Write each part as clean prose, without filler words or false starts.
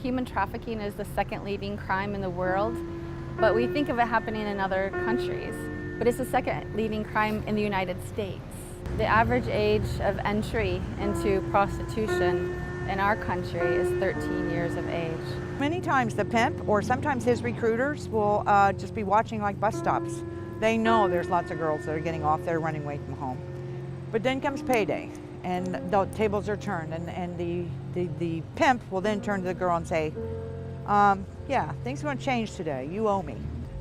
Human trafficking is the second leading crime in the world, but we think of it happening in other countries. But it's the second leading crime in the United States. The average age of entry into prostitution in our country is 13 years of age. Many times the pimp or sometimes his recruiters will just be watching like bus stops. They know there's lots of girls that are getting off there running away from home. But then comes payday and the tables are turned and the pimp will then turn to the girl and say, yeah, things are going to change today, you owe me.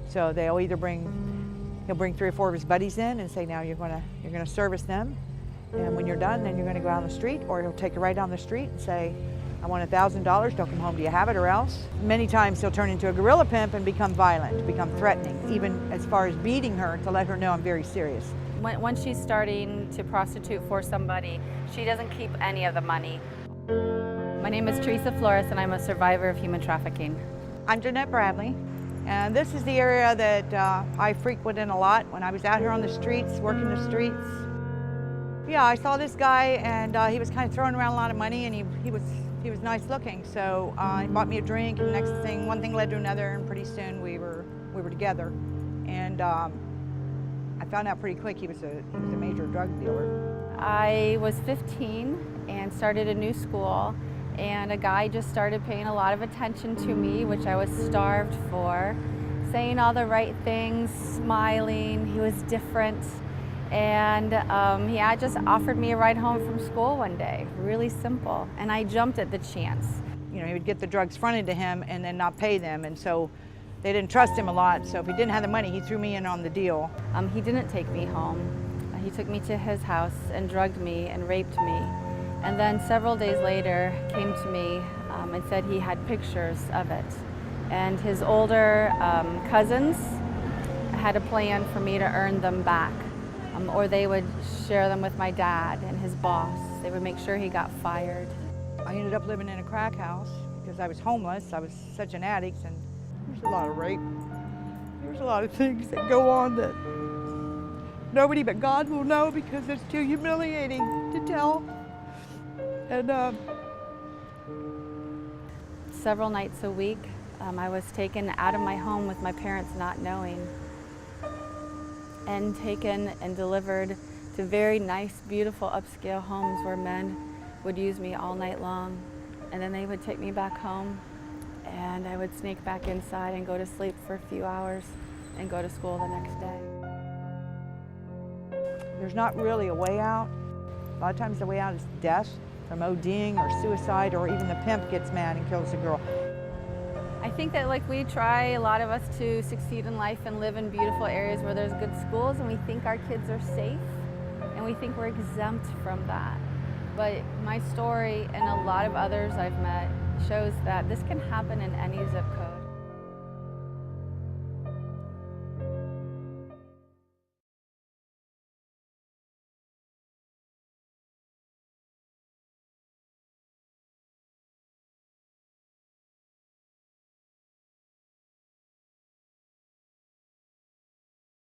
So he'll bring 3 or 4 of his buddies in and say, now you're going to service them, and when you're done, then you're going to go out on the street, or he'll take her right down the street and say, I want $1,000, don't come home, do you have it, or else? Many times he'll turn into a guerrilla pimp and become violent, become threatening, even as far as beating her to let her know I'm very serious. When she's starting to prostitute for somebody, she doesn't keep any of the money. My name is Teresa Flores and I'm a survivor of human trafficking. I'm Jeanette Bradley, and this is the area that I frequented a lot when I was out here on the streets, working the streets. Yeah, I saw this guy and he was kind of throwing around a lot of money, and he was nice looking, so he bought me a drink, and next thing, one thing led to another, and pretty soon we were together. And I found out pretty quick he was a major drug dealer. I was 15 and started a new school, and a guy just started paying a lot of attention to me, which I was starved for, saying all the right things, smiling. He was different, and he had just offered me a ride home from school one day, really simple, and I jumped at the chance. You know, he would get the drugs fronted to him and then not pay them, and so they didn't trust him a lot, so if he didn't have the money, he threw me in on the deal. He didn't take me home. He took me to his house and drugged me and raped me. And then several days later came to me and said he had pictures of it. And his older cousins had a plan for me to earn them back, or they would share them with my dad and his boss. They would make sure he got fired. I ended up living in a crack house because I was homeless. I was such an addict, and there's a lot of rape. There's a lot of things that go on that nobody but God will know because it's too humiliating to tell. And several nights a week, I was taken out of my home with my parents not knowing, and taken and delivered to very nice, beautiful, upscale homes where men would use me all night long, and then they would take me back home, and I would sneak back inside and go to sleep for a few hours and go to school the next day. There's not really a way out. A lot of times the way out is death from ODing or suicide, or even the pimp gets mad and kills the girl. I think that we try, a lot of us, to succeed in life and live in beautiful areas where there's good schools, and we think our kids are safe, and we think we're exempt from that. But my story and a lot of others I've met shows that this can happen in any zip code.